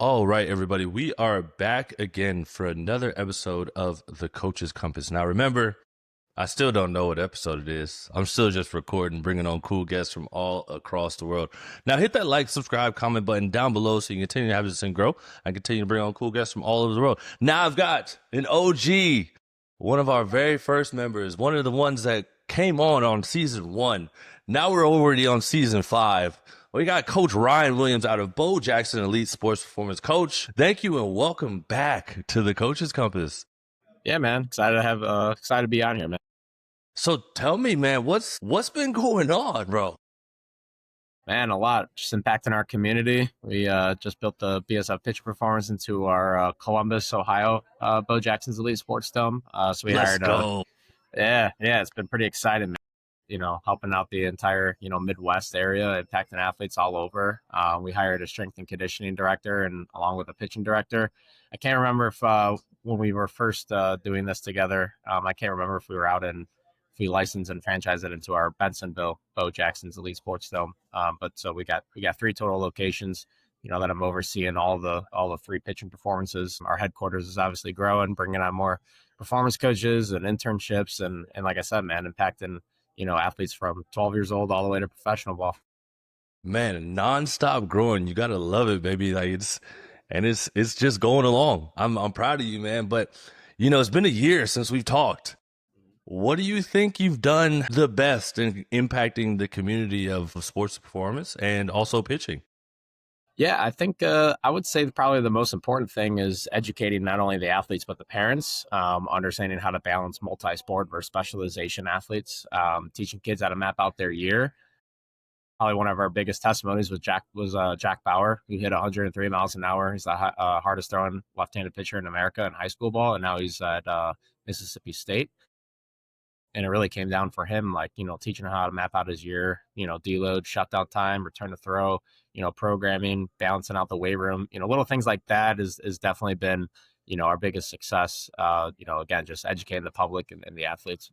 All right, everybody, we are back again for another episode of The Coach's Compass. Now, remember, I still don't know what episode it is. I'm still just recording, bringing on cool guests from all across the world. Now, hit that like, subscribe, comment button down below so you can continue to have this thing grow and continue to bring on cool guests from all over the world. Now, I've got an OG, one of our very first members, one of the ones that came on season 1. Now we're already on season 5. We got Coach Ryan McWilliams out of Bo Jackson Elite Sports Performance. Coach, thank you and welcome back to the Coach's Compass. Yeah, man. Excited to be on here, man. So tell me, man, what's been going on, bro? Man, a lot. Just impacting our community. We just built the BSF pitch performance into our Columbus, Ohio, Bo Jackson's Elite Sports Dome. So we Let's hired. go. Yeah, it's been pretty exciting, man. Helping out the entire Midwest area, impacting athletes all over. We hired a strength and conditioning director, and along with a pitching director. I can't remember if when we were first doing this together, I can't remember if we licensed and franchised it into our Bensonville Bo Jackson's Elite Sports Dome. But so we got 3 total locations, that I'm overseeing all the 3 pitching performances. Our headquarters is obviously growing, bringing on more performance coaches and internships, and like I said, man, impacting athletes from 12 years old all the way to professional ball. Man, nonstop growing. You gotta love it, baby. Like it's just going along. I'm proud of you, man. But it's been a year since we've talked. What do you think you've done the best in impacting the community of sports performance and also pitching? Yeah, I think I would say probably the most important thing is educating not only the athletes but the parents, understanding how to balance multi-sport versus specialization athletes, teaching kids how to map out their year. Probably one of our biggest testimonies was Jack Bauer, who hit 103 miles an hour. He's the hardest throwing left-handed pitcher in America in high school ball, and now he's at Mississippi State. And it really came down for him, like, teaching him how to map out his year, deload, shutdown time, return to throw, programming, balancing out the weight room, little things like that is definitely been, our biggest success. Again, just educating the public and the athletes.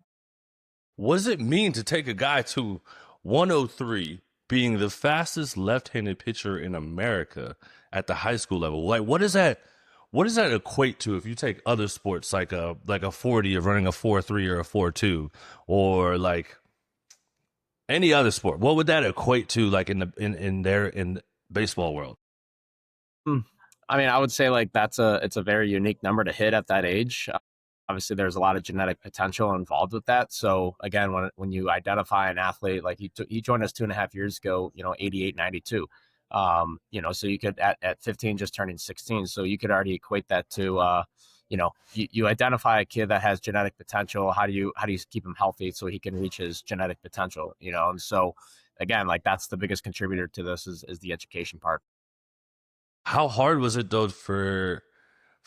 What does it mean to take a guy to 103 being the fastest left-handed pitcher in America at the high school level? Like, what does that equate to if you take other sports like a 40 of running a 4.3 or a 4.2 or like any other sport? What would that equate to like in baseball world? I mean, I would say like it's a very unique number to hit at that age. Obviously, there's a lot of genetic potential involved with that. So again, when you identify an athlete, like he joined us 2.5 years ago, 88, 92. So you could at 15 just turning 16. So you could already equate that to, you identify a kid that has genetic potential. How do you keep him healthy so he can reach his genetic potential? And so again, like that's the biggest contributor to this is the education part. How hard was it though for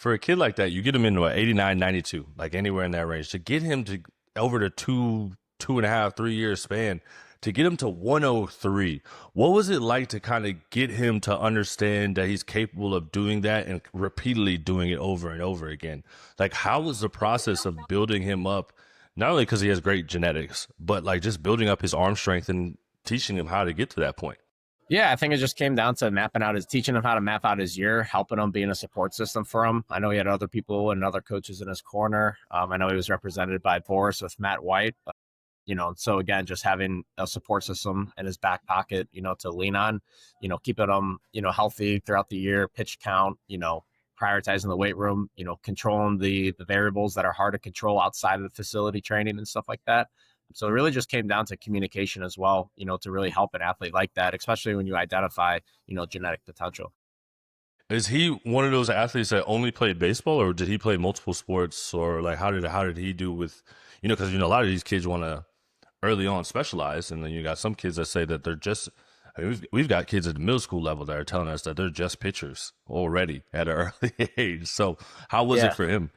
a kid like that? You get him into 89, 92, like anywhere in that range, to get him to over the 2.5, 3 year span, to get him to 103. What was it like to kind of get him to understand that he's capable of doing that and repeatedly doing it over and over again? Like, how was the process of building him up, not only because he has great genetics, but like just building up his arm strength and teaching him how to get to that point? Yeah, I think it just came down to teaching him how to map out his year, helping him being a support system for him. I know he had other people and other coaches in his corner. I know he was represented by Boris with Matt White. So again, just having a support system in his back pocket, to lean on, keeping him, healthy throughout the year, pitch count, prioritizing the weight room, controlling the variables that are hard to control outside of the facility training and stuff like that. So it really just came down to communication as well, to really help an athlete like that, especially when you identify, genetic potential. Is he one of those athletes that only played baseball, or did he play multiple sports, or like how did he do with, because a lot of these kids want to early on specialize, and then you got some kids that say that they're just, I mean, we've got kids at the middle school level that are telling us that they're just pitchers already at an early age. So how was it for him?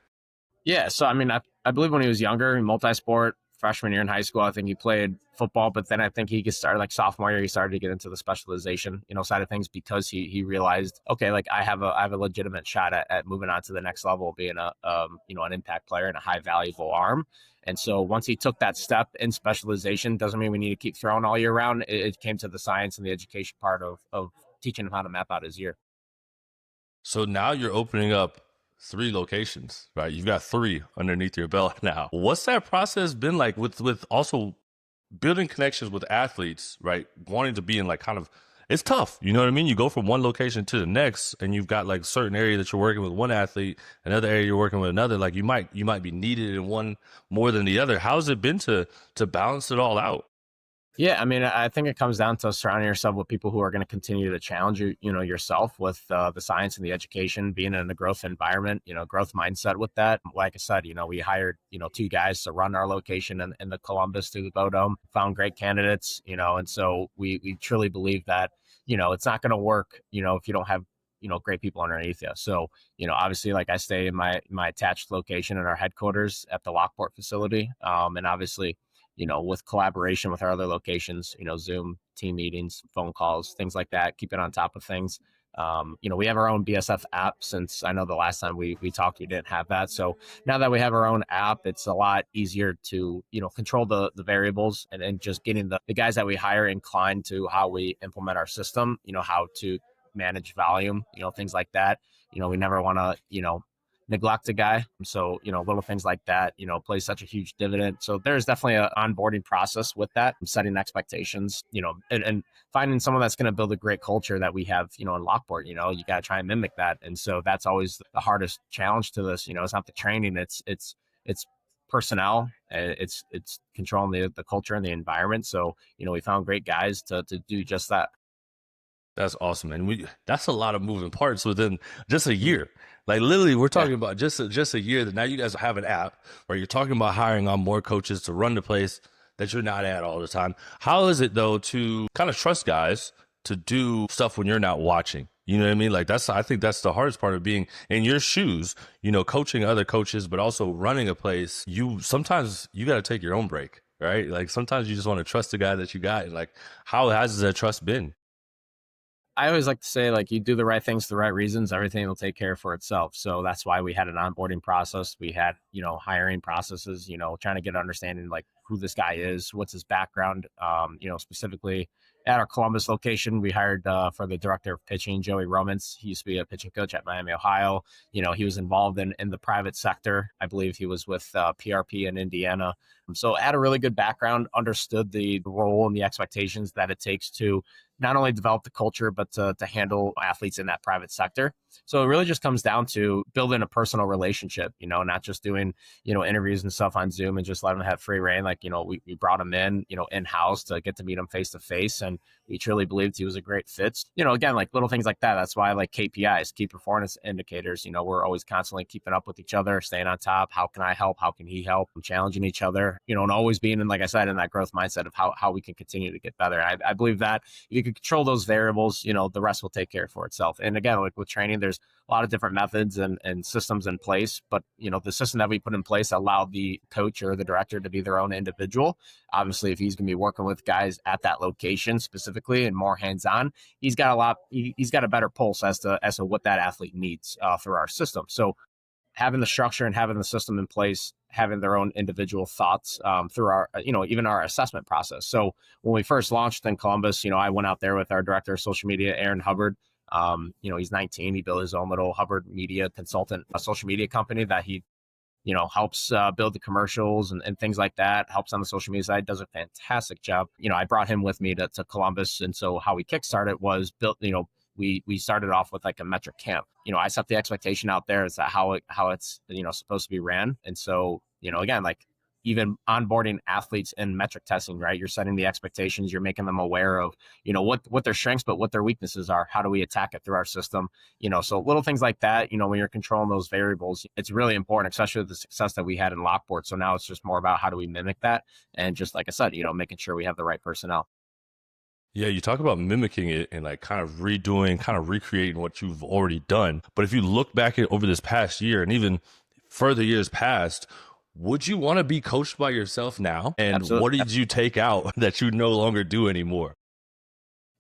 Yeah. So, I mean, I believe when he was younger, multi-sport, freshman year in high school, I think he played football, but then I think he started like sophomore year, he started to get into the specialization, side of things because he realized, okay, like I have a legitimate shot at moving on to the next level, being an impact player and a high valuable arm. And so once he took that step in specialization, doesn't mean we need to keep throwing all year round. It came to the science and the education part of teaching him how to map out his year. So now you're opening up 3 locations, right? You've got 3 underneath your belt now. What's that process been like with also building connections with athletes, right? Wanting to be in like kind of, it's tough. You know what I mean? You go from one location to the next and you've got like certain area that you're working with one athlete, another area you're working with another. Like you might be needed in one more than the other. How's it been to balance it all out? Yeah, I mean, I think it comes down to surrounding yourself with people who are going to continue to challenge you, yourself with the science and the education, being in a growth environment, growth mindset with that. Like I said, we hired, 2 guys to run our location in the Columbus through the Bodome, found great candidates, and so we truly believe that, it's not going to work, if you don't have, great people underneath you. So, obviously, like I stay in my attached location in our headquarters at the Lockport facility, and obviously with collaboration with our other locations, Zoom, team meetings, phone calls, things like that, keep it on top of things. We have our own BSF app since I know the last time we talked, we didn't have that. So now that we have our own app, it's a lot easier to, control the variables and just getting the guys that we hire inclined to how we implement our system, how to manage volume, things like that. We never want to, neglect a guy. So, little things like that, plays such a huge dividend. So there's definitely an onboarding process with that, setting expectations, and finding someone that's going to build a great culture that we have, in Lockport, you got to try and mimic that. And so that's always the hardest challenge to this, it's not the training, it's personnel, it's controlling the culture and the environment. So, we found great guys to do just that. That's awesome. And that's a lot of moving parts within just a year. Like literally we're Yeah. talking about just a year that now you guys have an app where you're talking about hiring on more coaches to run the place that you're not at all the time. How is it though to kind of trust guys to do stuff when you're not watching? You know what I mean? Like I think that's the hardest part of being in your shoes, coaching other coaches, but also running a place. Sometimes you got to take your own break, right? Like sometimes you just want to trust the guy that you got. And like, how has that trust been? I always like to say, like, you do the right things for the right reasons, everything will take care for itself. So that's why we had an onboarding process. We had, hiring processes, trying to get an understanding like who this guy is, what's his background. Specifically at our Columbus location, we hired for the director of pitching, Joey Romans. He used to be a pitching coach at Miami, Ohio. He was involved in the private sector. I believe he was with PRP in Indiana. So had a really good background, understood the role and the expectations that it takes to not only develop the culture, but to handle athletes in that private sector. So it really just comes down to building a personal relationship, not just doing, interviews and stuff on Zoom and just letting them have free reign. Like, we brought him in-house to get to meet him face to face. And we truly believed he was a great fit. Again, like little things like that. That's why like KPIs, key performance indicators, we're always constantly keeping up with each other, staying on top. How can I help? How can he help? Challenging each other, and always being in, like I said, in that growth mindset of how we can continue to get better. I believe that if you can control those variables, the rest will take care for itself. And again, like with training, there's a lot of different methods and systems in place, but the system that we put in place allowed the coach or the director to be their own individual. Obviously, if he's going to be working with guys at that location specifically and more hands-on, he's got a better pulse as to what that athlete needs through our system. So having the structure and having the system in place, having their own individual thoughts through our, even our assessment process. So when we first launched in Columbus, I went out there with our director of social media, Aaron Hubbard. He's 19. He built his own little Hubbard Media consultant, a social media company that he, helps build the commercials and things like that, helps on the social media side, does a fantastic job. I brought him with me to Columbus. And so how we kickstarted was built, we started off with like a metric camp. I set the expectation out there as to how it's, supposed to be ran. And so, again, like even onboarding athletes in metric testing, right? You're setting the expectations, you're making them aware of, what their strengths, but what their weaknesses are. How do we attack it through our system? So little things like that, when you're controlling those variables, it's really important, especially with the success that we had in Lockport. So now it's just more about how do we mimic that? And just like I said, making sure we have the right personnel. Yeah, you talk about mimicking it and like kind of redoing, kind of recreating what you've already done. But if you look back at over this past year and even further years past, would you want to be coached by yourself now? And Absolutely. what did you take out that you no longer do anymore?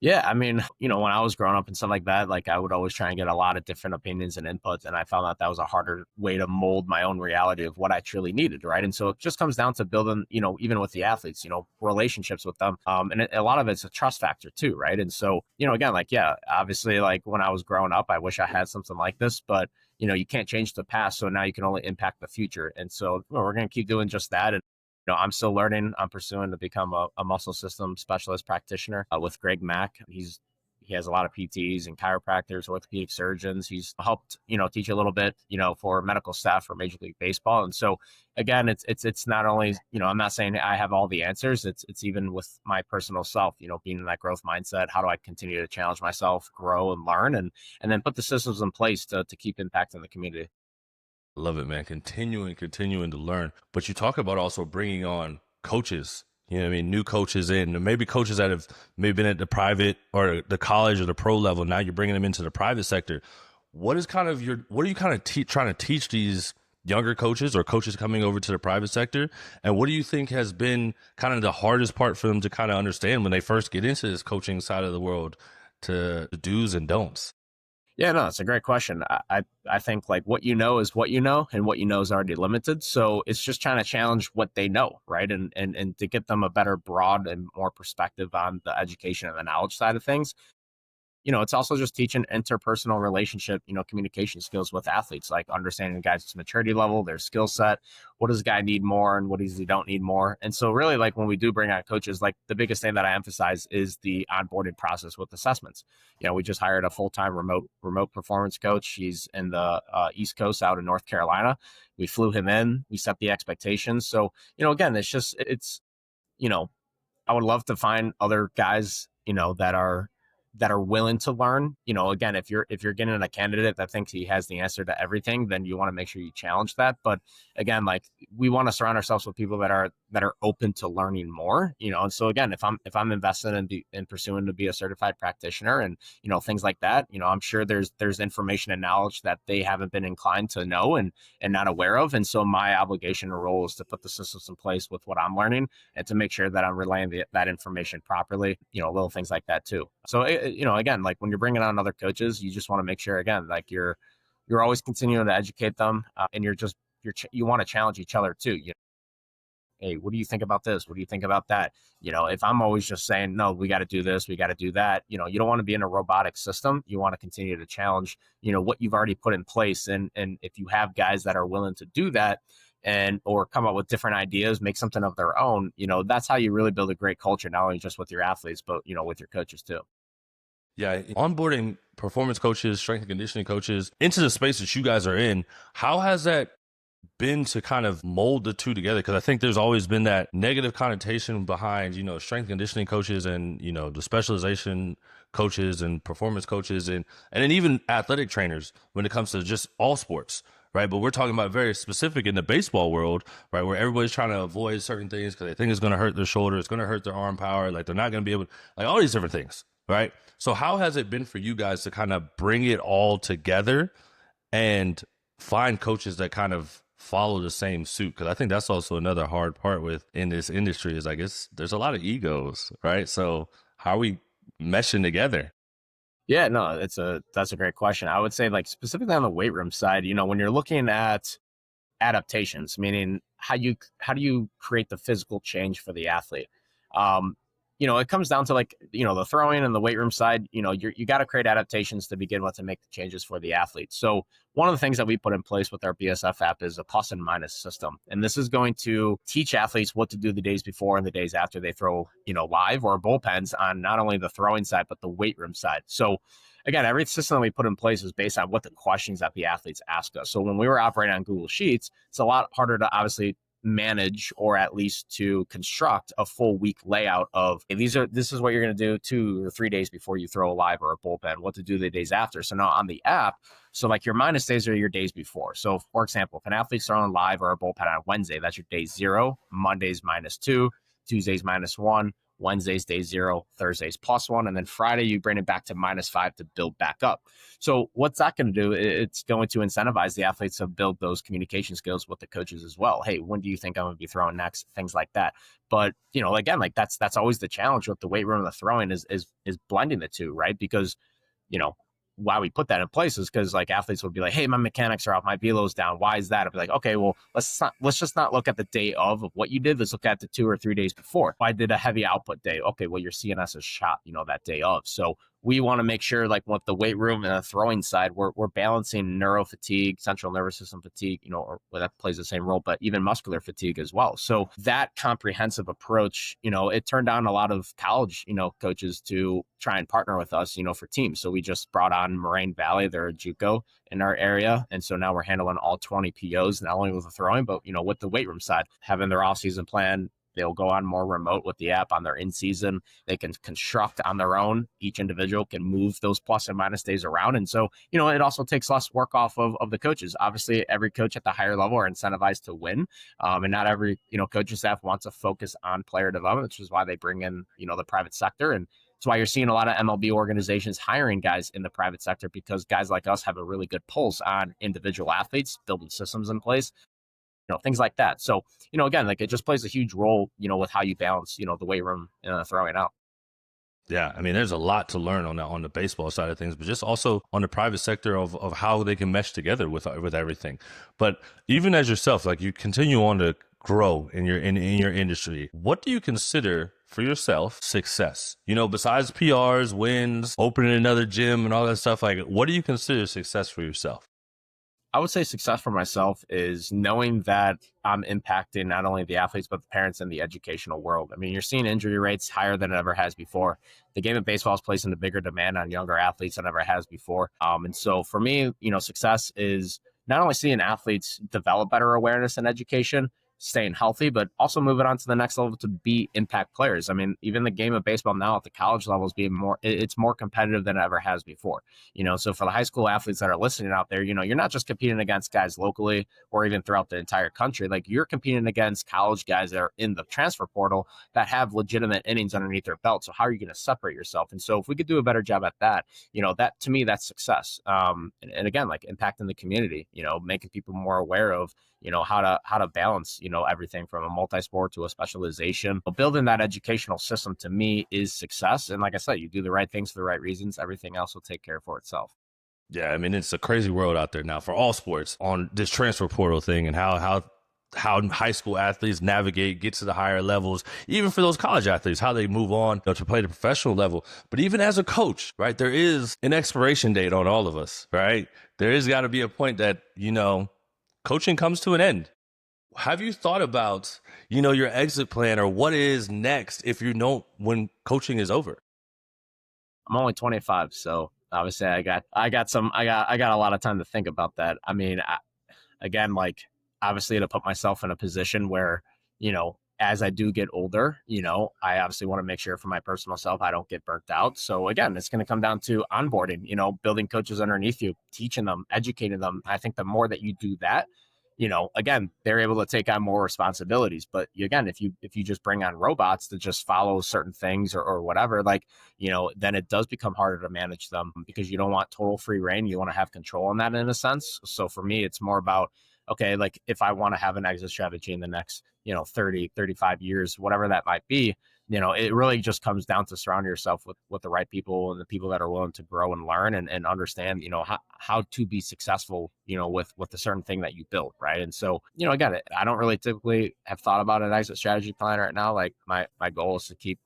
Yeah, I mean, when I was growing up and stuff like that, like I would always try and get a lot of different opinions and inputs, and I found out that was a harder way to mold my own reality of what I truly needed, right? And so it just comes down to building, even with the athletes, relationships with them, and a lot of it's a trust factor too, right? And so, again, like yeah, obviously, like when I was growing up, I wish I had something like this, but you can't change the past, so now you can only impact the future, and so we're going to keep doing just that, and I'm still learning. I'm pursuing to become a muscle system specialist practitioner with Greg Mack. He has a lot of PTs and chiropractors, orthopedic surgeons. He's helped, teach a little bit, for medical staff for Major League Baseball. And so again, it's not only, I'm not saying I have all the answers. It's even with my personal self, being in that growth mindset. How do I continue to challenge myself, grow and learn, and then put the systems in place to keep impacting the community. Love it, man. Continuing to learn. But you talk about also bringing on coaches, you know what I mean? New coaches in, maybe coaches that have maybe been at the private or the college or the pro level. Now you're bringing them into the private sector. What is kind of what are you kind of trying to teach these younger coaches or coaches coming over to the private sector? And what do you think has been kind of the hardest part for them to kind of understand when they first get into this coaching side of the world, to the do's and don'ts? Yeah, no, it's a great question. I think like what you know is what you know, and what you know is already limited. So it's just trying to challenge what they know, right? And to get them a better broad and more perspective on the education and the knowledge side of things. It's also just teaching interpersonal relationship, communication skills with athletes, like understanding the guy's maturity level, their skill set. What does the guy need more and what does he don't need more? And so really like when we do bring on coaches, like the biggest thing that I emphasize is the onboarding process with assessments. We just hired a full-time remote performance coach. He's in the East Coast out in North Carolina. We flew him in, we set the expectations. So, again, you know, I would love to find other guys, that are willing to learn. Again, if you're getting a candidate that thinks he has the answer to everything, then you want to make sure you challenge that. But again, like we want to surround ourselves with people that are open to learning more. And so again, if I'm invested in pursuing to be a certified practitioner and things like that, I'm sure there's information and knowledge that they haven't been inclined to know and not aware of. And so my obligation or role is to put the systems in place with what I'm learning and to make sure that I'm relaying that information properly, little things like that too. So, again, like when you're bringing on other coaches, you just want to make sure, again, like you're always continuing to educate them, and you want to challenge each other too. Hey, what do you think about this? What do you think about that? If I'm always just saying, no, we got to do this, we got to do that, you don't want to be in a robotic system. You want to continue to challenge, what you've already put in place. And if you have guys that are willing to do that and or come up with different ideas, make something of their own, that's how you really build a great culture, not only just with your athletes, but, with your coaches too. Yeah, onboarding performance coaches, strength and conditioning coaches into the space that you guys are in, how has that been to kind of mold the two together? Because I think there's always been that negative connotation behind, strength and conditioning coaches and, the specialization coaches and performance coaches and then even athletic trainers when it comes to just all sports, right? But we're talking about very specific in the baseball world, right? Where everybody's trying to avoid certain things because they think it's going to hurt their shoulder, it's going to hurt their arm power, like they're not going to be able, like all these different things, right? So how has it been for you guys to kind of bring it all together and find coaches that kind of follow the same suit? Because I think that's also another hard part in this industry is there's a lot of egos, right? So how are we meshing together? Yeah, no, that's a great question. I would say like specifically on the weight room side, when you're looking at adaptations, meaning how do you create the physical change for the athlete? Um, it comes down to like, the throwing and the weight room side, you got to create adaptations to begin with to make the changes for the athlete. So one of the things that we put in place with our BSF app is a plus and minus system. And this is going to teach athletes what to do the days before and the days after they throw, live or bullpens on not only the throwing side, but the weight room side. So again, every system that we put in place is based on what the questions that the athletes ask us. So when we were operating on Google Sheets, it's a lot harder to obviously manage or at least to construct a full week layout of, hey, this is what you're going to do 2 or 3 days before you throw a live or a bullpen, what to do the days after. So now on the app, so like your minus days are your days before. So for example, if an athlete's throwing live or a bullpen on Wednesday, that's your day 0, Monday's -2, Tuesday's -1, Wednesday's day zero, Thursday's +1, and then Friday you bring it back to -5 to build back up. So what's that going to do? It's going to incentivize the athletes to build those communication skills with the coaches as well. Hey, when do you think I'm going to be throwing next? Things like that. But again, like that's always the challenge with the weight room and the throwing is blending the two, right? Because you know, why we put that in place is because like athletes would be like, hey, my mechanics are off, my velo's down. Why is that? I'd be like, okay, well, let's just not look at the day of what you did. Let's look at the 2 or 3 days before. I did a heavy output day. Okay, well, your CNS is shot, that day of. So we want to make sure, like with the weight room and the throwing side, we're balancing neuro fatigue, central nervous system fatigue, or that plays the same role, but even muscular fatigue as well. So that comprehensive approach, it turned on a lot of college, coaches to try and partner with us, for teams. So we just brought on Moraine Valley, they're a JUCO in our area. And so now we're handling all 20 POs, not only with the throwing, but, with the weight room side, having their off-season plan. They'll go on more remote with the app on their in-season. They can construct on their own. Each individual can move those plus and minus days around. And so, it also takes less work off of the coaches. Obviously, every coach at the higher level are incentivized to win. And not every, coaching staff wants to focus on player development, which is why they bring in, the private sector. And that's why you're seeing a lot of MLB organizations hiring guys in the private sector, because guys like us have a really good pulse on individual athletes, building systems in place, things like that. So, again, like it just plays a huge role, with how you balance, the weight room throwing out. Yeah, I mean, there's a lot to learn on the baseball side of things, but just also on the private sector of how they can mesh together with everything. But even as yourself, like you continue on to grow in your industry, what do you consider for yourself success? Besides PRs, wins, opening another gym and all that stuff, like what do you consider success for yourself? I would say success for myself is knowing that I'm impacting not only the athletes, but the parents and the educational world. I mean, you're seeing injury rates higher than it ever has before. The game of baseball is placing a bigger demand on younger athletes than ever has before. And so for me, success is not only seeing athletes develop better awareness and education, staying healthy, but also moving on to the next level to be impact players. I mean, even the game of baseball now at the college level is it's more competitive than it ever has before. So for the high school athletes that are listening out there, you're not just competing against guys locally or even throughout the entire country. Like you're competing against college guys that are in the transfer portal that have legitimate innings underneath their belt. So how are you going to separate yourself? And so if we could do a better job at that, that to me, that's success. And again, like impacting the community, making people more aware of, how to balance, everything from a multi-sport to a specialization. But building that educational system to me is success. And like I said, you do the right things for the right reasons, everything else will take care for itself. Yeah, I mean, it's a crazy world out there now for all sports on this transfer portal thing and how high school athletes navigate, get to the higher levels, even for those college athletes, how they move on to play the professional level. But even as a coach, right, there is an expiration date on all of us, right? There is got to be a point that, coaching comes to an end. Have you thought about, your exit plan or what is next if when coaching is over? I'm only 25, so obviously I got a lot of time to think about that. I mean, again, like obviously to put myself in a position where, as I do get older, I obviously want to make sure for my personal self, I don't get burnt out. So again, it's going to come down to onboarding, building coaches underneath you, teaching them, educating them. I think the more that you do that, again, they're able to take on more responsibilities. But again, if you just bring on robots to just follow certain things or whatever, like, then it does become harder to manage them because you don't want total free reign. You want to have control on that in a sense. So for me, it's more about, okay, like if I want to have an exit strategy in the next, 30, 35 years, whatever that might be, it really just comes down to surrounding yourself with the right people and the people that are willing to grow and learn and understand, how to be successful, with a certain thing that you build. Right. And so, again, I don't really typically have thought about an exit strategy plan right now. Like my goal is to keep,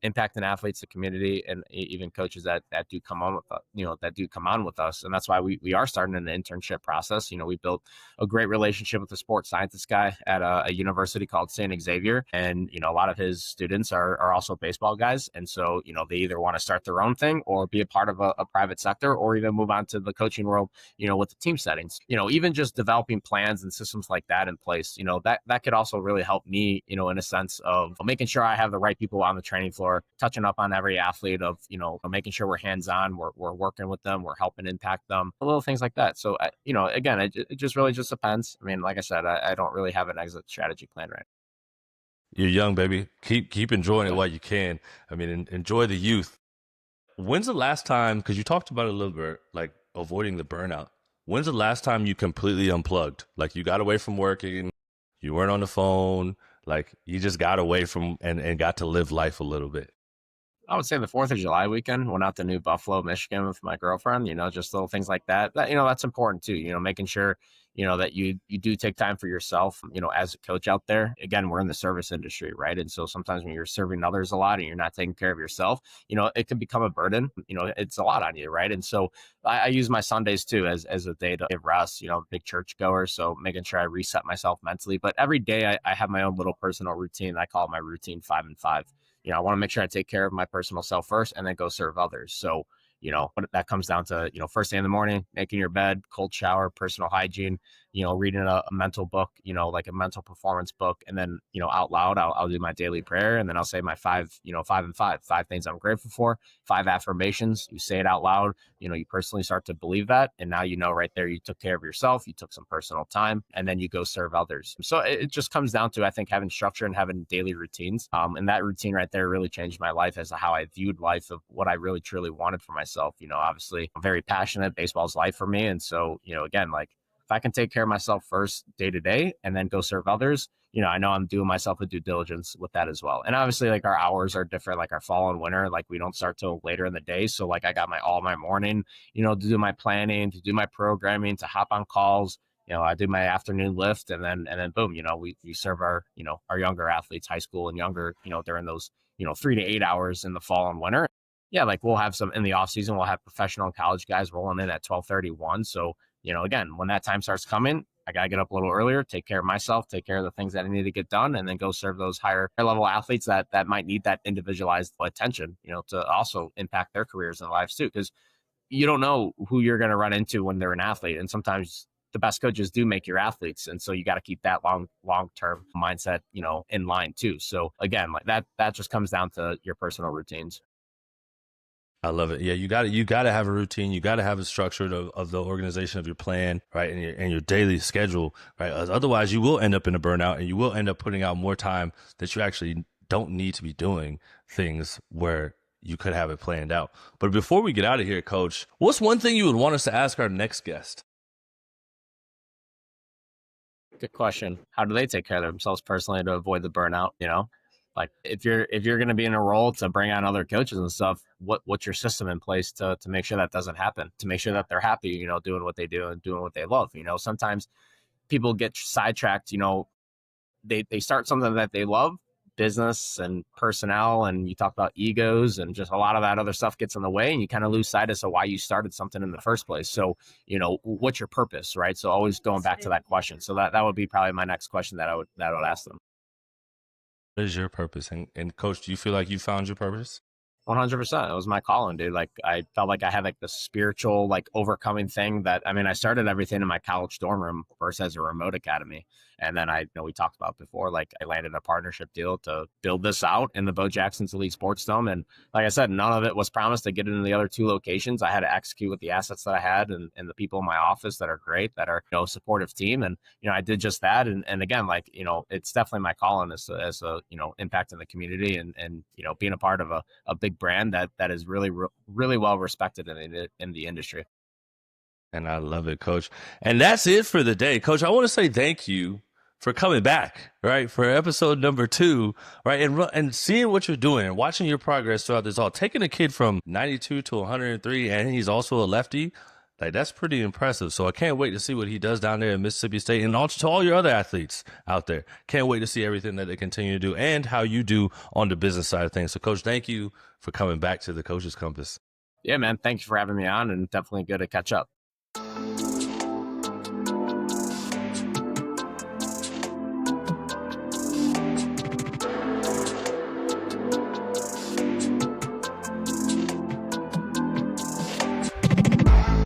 impacting athletes, the community, and even coaches that do come on with us. And that's why we are starting an internship process. We built a great relationship with a sports scientist guy at a university called St. Xavier. And, a lot of his students are also baseball guys. And so, they either want to start their own thing or be a part of a private sector or even move on to the coaching world, with the team settings, even just developing plans and systems like that in place, that could also really help me, in a sense of making sure I have the right people on the training floor, touching up on every athlete of, making sure we're hands-on, we're working with them, we're helping impact them, little things like that. So, again, it just really just depends. I mean, like I said, I don't really have an exit strategy plan right now. You're young, baby. Keep enjoying it while you can. I mean, enjoy the youth. When's the last time, because you talked about it a little bit, like avoiding the burnout. When's the last time you completely unplugged? Like you got away from working, you weren't on the phone, like you just got away from and got to live life a little bit. I would say the 4th of July weekend, went out to New Buffalo, Michigan with my girlfriend, just little things like that. That's important too, making sure, that you do take time for yourself, as a coach out there. Again, we're in the service industry, right? And so sometimes when you're serving others a lot and you're not taking care of yourself, it can become a burden. It's a lot on you, right? And so I use my Sundays too as a day to give rest, big church goer. So making sure I reset myself mentally. But every day I have my own little personal routine. I call it my routine 5 and 5. I want to make sure I take care of my personal self first and then go serve others. So, but that comes down to, first thing in the morning, making your bed, cold shower, personal hygiene, reading a mental book, like a mental performance book. And then, out loud, I'll do my daily prayer. And then I'll say my 5, 5 things I'm grateful for, 5 affirmations. You say it out loud, you personally start to believe that. And now, right there, you took care of yourself, you took some personal time, and then you go serve others. So it just comes down to, I think, having structure and having daily routines. And that routine right there really changed my life as to how I viewed life, of what I really truly wanted for myself. Obviously I'm very passionate. Baseball's life for me. And so, again, like if I can take care of myself first day to day and then go serve others, I know I'm doing myself a due diligence with that as well. And obviously like our hours are different, like our fall and winter, like we don't start till later in the day. So like I got all my morning, to do my planning, to do my programming, to hop on calls. I do my afternoon lift and then boom, we serve our younger athletes, high school and younger, during those, 3 to 8 hours in the fall and winter. Yeah, like we'll have some in the off season, we'll have professional and college guys rolling in at 12:31. So, again, when that time starts coming, I got to get up a little earlier, take care of myself, take care of the things that I need to get done, and then go serve those higher level athletes that might need that individualized attention, to also impact their careers and lives too. Because you don't know who you're going to run into when they're an athlete. And sometimes the best coaches do make your athletes. And so you got to keep that long-term mindset, in line too. So again, like that just comes down to your personal routines. I love it. Yeah, you got to have a routine. You got to have a structure of the organization of your plan, right, and your daily schedule, right. Otherwise, you will end up in a burnout, and you will end up putting out more time that you actually don't need to be doing things where you could have it planned out. But before we get out of here, Coach, what's one thing you would want us to ask our next guest? Good question. How do they take care of themselves personally to avoid the burnout? Like if you're going to be in a role to bring on other coaches and stuff, what's your system in place to make sure that doesn't happen, to make sure that they're happy, doing what they do and doing what they love. Sometimes people get sidetracked, they start something that they love, business and personnel, and you talk about egos and just a lot of that other stuff gets in the way, and you kind of lose sight as to why you started something in the first place. So, what's your purpose, right? So always going back to that question. So that would be probably my next question that I would ask them. What is your purpose? And Coach, do you feel like you found your purpose? 100%. It was my calling, dude. Like I felt like I had like the spiritual, like overcoming thing that, I started everything in my college dorm room first as a remote academy. And then we talked about before, like I landed a partnership deal to build this out in the Bo Jackson's Elite Sports Dome. And like I said, none of it was promised to get into the other 2 locations. I had to execute with the assets that I had and the people in my office that are great, that are, a supportive team. And, I did just that. And again, like, it's definitely my calling as a impact in the community and being a part of a big brand that is really, really well respected in the industry. And I love it, Coach. And that's it for the day. Coach, I want to say thank you for coming back, right, for episode number 2, right, and seeing what you're doing and watching your progress throughout this all. Taking a kid from 92 to 103, and he's also a lefty, like that's pretty impressive. So I can't wait to see what he does down there in Mississippi State, and also to all your other athletes out there. Can't wait to see everything that they continue to do and how you do on the business side of things. So, Coach, thank you for coming back to the Coach's Compass. Yeah, man. Thank you for having me on, and definitely good to catch up.